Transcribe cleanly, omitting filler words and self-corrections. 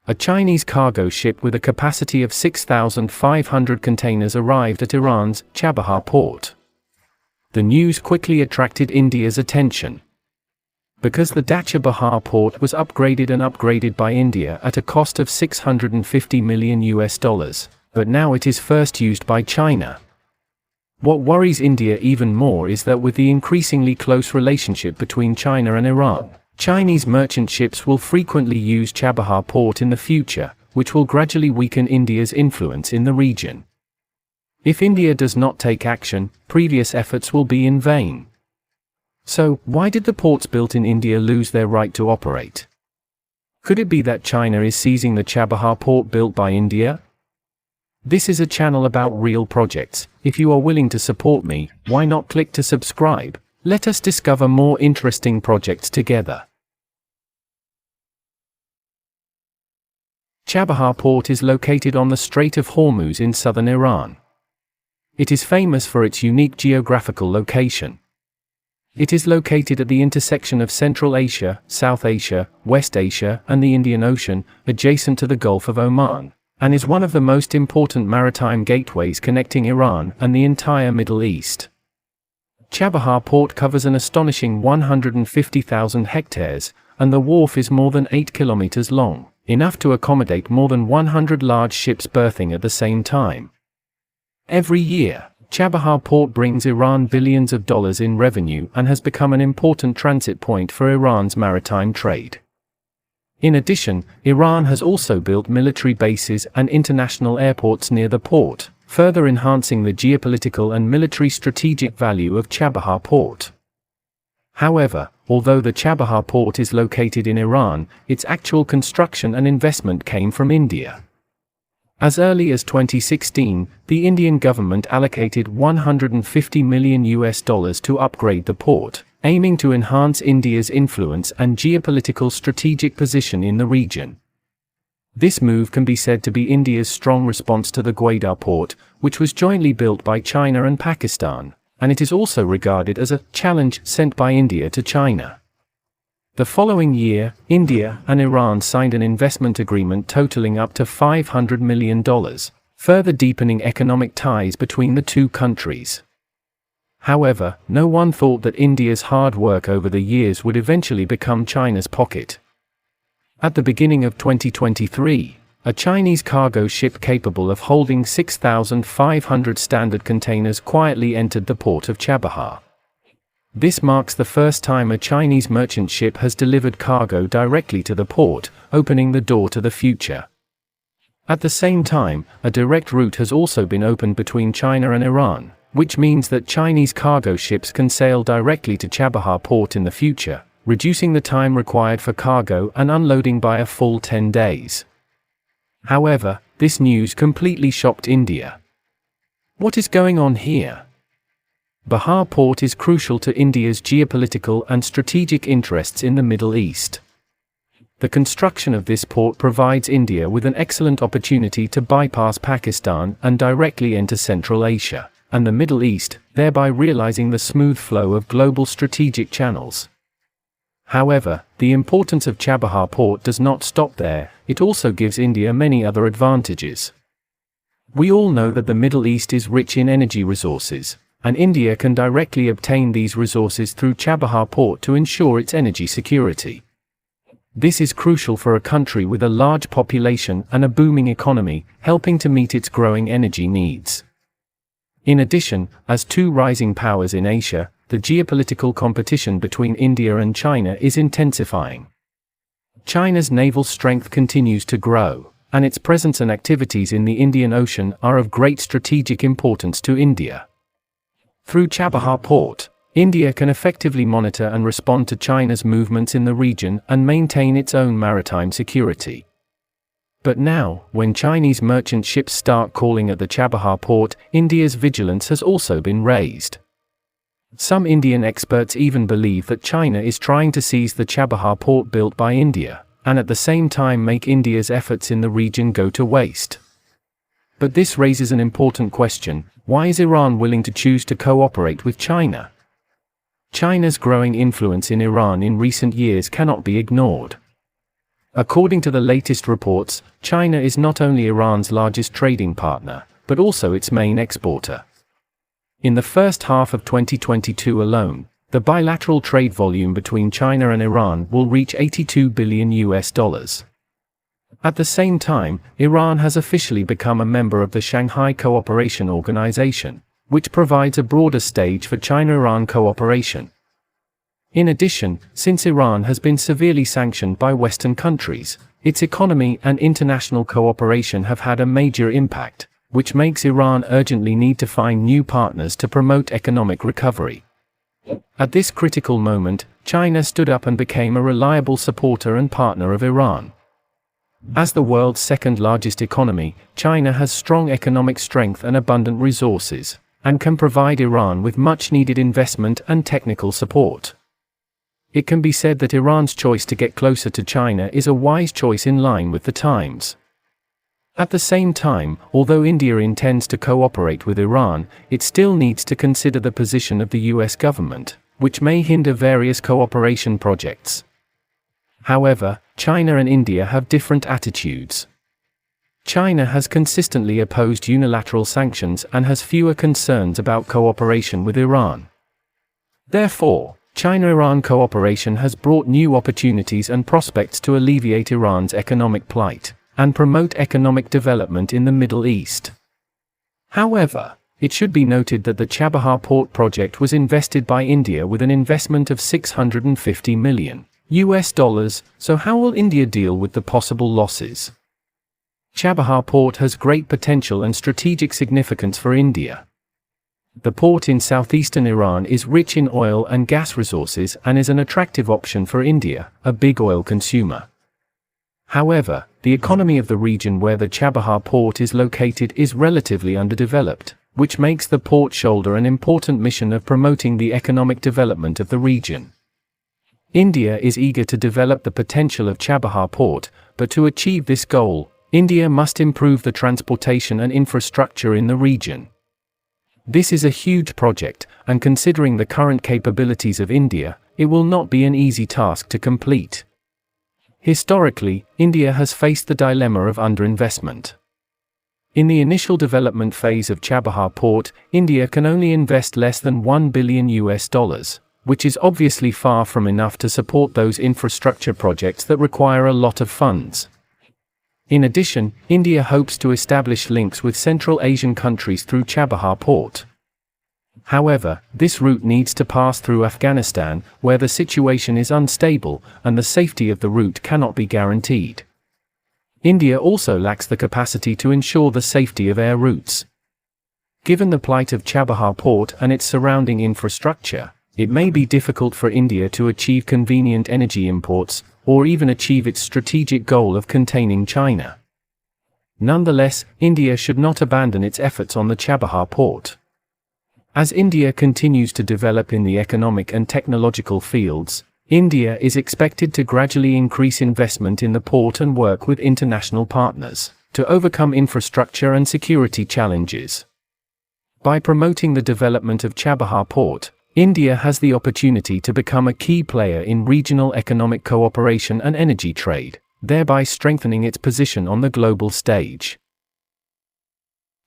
A Chinese cargo ship with a capacity of 6,500 containers arrived at Iran's Chabahar port. The news quickly attracted India's attention. Because the Chabahar port was upgraded by India at a cost of $650 million, but now it is first used by China. What worries India even more is that with the increasingly close relationship between China and Iran, Chinese merchant ships will frequently use Chabahar port in the future, which will gradually weaken India's influence in the region. If India does not take action, previous efforts will be in vain. So, why did the ports built in India lose their right to operate? Could it be that China is seizing the Chabahar port built by India? This is a channel about real projects. If you are willing to support me, why not click to subscribe? Let us discover more interesting projects together. Chabahar port is located on the Strait of Hormuz in southern Iran. It is famous for its unique geographical location. It is located at the intersection of Central Asia, South Asia, West Asia, and the Indian Ocean, adjacent to the Gulf of Oman, and is one of the most important maritime gateways connecting Iran and the entire Middle East. Chabahar port covers an astonishing 150,000 hectares, and the wharf is more than 8 kilometers long, enough to accommodate more than 100 large ships berthing at the same time. Every year, Chabahar port brings Iran billions of dollars in revenue and has become an important transit point for Iran's maritime trade. In addition, Iran has also built military bases and international airports near the port, further enhancing the geopolitical and military strategic value of Chabahar port. However, although the Chabahar port is located in Iran, its actual construction and investment came from India. As early as 2016, the Indian government allocated $150 million to upgrade the port, aiming to enhance India's influence and geopolitical strategic position in the region. This move can be said to be India's strong response to the Gwadar port, which was jointly built by China and Pakistan, and it is also regarded as a challenge sent by India to China. The following year, India and Iran signed an investment agreement totaling up to $500 million, further deepening economic ties between the two countries. However, no one thought that India's hard work over the years would eventually become China's pocket. At the beginning of 2023, a Chinese cargo ship capable of holding 6,500 standard containers quietly entered the port of Chabahar. This marks the first time a Chinese merchant ship has delivered cargo directly to the port, opening the door to the future. At the same time, a direct route has also been opened between China and Iran, which means that Chinese cargo ships can sail directly to Chabahar port in the future, reducing the time required for cargo and unloading by a full 10 days. However, this news completely shocked India. What is going on here? Chabahar port is crucial to India's geopolitical and strategic interests in the Middle East. The construction of this port provides India with an excellent opportunity to bypass Pakistan and directly enter Central Asia and the Middle East, thereby realizing the smooth flow of global strategic channels. However, the importance of Chabahar port does not stop there, it also gives India many other advantages. We all know that the Middle East is rich in energy resources, and India can directly obtain these resources through Chabahar port to ensure its energy security. This is crucial for a country with a large population and a booming economy, helping to meet its growing energy needs. In addition, as two rising powers in Asia, the geopolitical competition between India and China is intensifying. China's naval strength continues to grow, and its presence and activities in the Indian Ocean are of great strategic importance to India. Through Chabahar port, India can effectively monitor and respond to China's movements in the region and maintain its own maritime security. But now, when Chinese merchant ships start calling at the Chabahar port, India's vigilance has also been raised. Some Indian experts even believe that China is trying to seize the Chabahar port built by India, and at the same time make India's efforts in the region go to waste. But this raises an important question: why is Iran willing to choose to cooperate with China? China's growing influence in Iran in recent years cannot be ignored. According to the latest reports, China is not only Iran's largest trading partner, but also its main exporter. In the first half of 2022 alone, the bilateral trade volume between China and Iran will reach $82 billion. At the same time, Iran has officially become a member of the Shanghai Cooperation Organization, which provides a broader stage for China-Iran cooperation. In addition, since Iran has been severely sanctioned by Western countries, its economy and international cooperation have had a major impact, which makes Iran urgently need to find new partners to promote economic recovery. At this critical moment, China stood up and became a reliable supporter and partner of Iran. As the world's second-largest economy, China has strong economic strength and abundant resources, and can provide Iran with much-needed investment and technical support. It can be said that Iran's choice to get closer to China is a wise choice in line with the times. At the same time, although India intends to cooperate with Iran, it still needs to consider the position of the US government, which may hinder various cooperation projects. However, China and India have different attitudes. China has consistently opposed unilateral sanctions and has fewer concerns about cooperation with Iran. Therefore, China-Iran cooperation has brought new opportunities and prospects to alleviate Iran's economic plight and promote economic development in the Middle East. However, it should be noted that the Chabahar port project was invested by India with an investment of $650 million, so how will India deal with the possible losses? Chabahar port has great potential and strategic significance for India. The port in southeastern Iran is rich in oil and gas resources and is an attractive option for India, a big oil consumer. However, the economy of the region where the Chabahar port is located is relatively underdeveloped, which makes the port shoulder an important mission of promoting the economic development of the region. India is eager to develop the potential of Chabahar port, but to achieve this goal, India must improve the transportation and infrastructure in the region. This is a huge project, and considering the current capabilities of India, it will not be an easy task to complete. Historically, India has faced the dilemma of underinvestment. In the initial development phase of Chabahar port, India can only invest less than $1 billion, which is obviously far from enough to support those infrastructure projects that require a lot of funds. In addition, India hopes to establish links with Central Asian countries through Chabahar port. However, this route needs to pass through Afghanistan, where the situation is unstable, and the safety of the route cannot be guaranteed. India also lacks the capacity to ensure the safety of air routes. Given the plight of Chabahar port and its surrounding infrastructure, it may be difficult for India to achieve convenient energy imports, or even achieve its strategic goal of containing China. Nonetheless, India should not abandon its efforts on the Chabahar port. As India continues to develop in the economic and technological fields, India is expected to gradually increase investment in the port and work with international partners to overcome infrastructure and security challenges. By promoting the development of Chabahar port, India has the opportunity to become a key player in regional economic cooperation and energy trade, thereby strengthening its position on the global stage.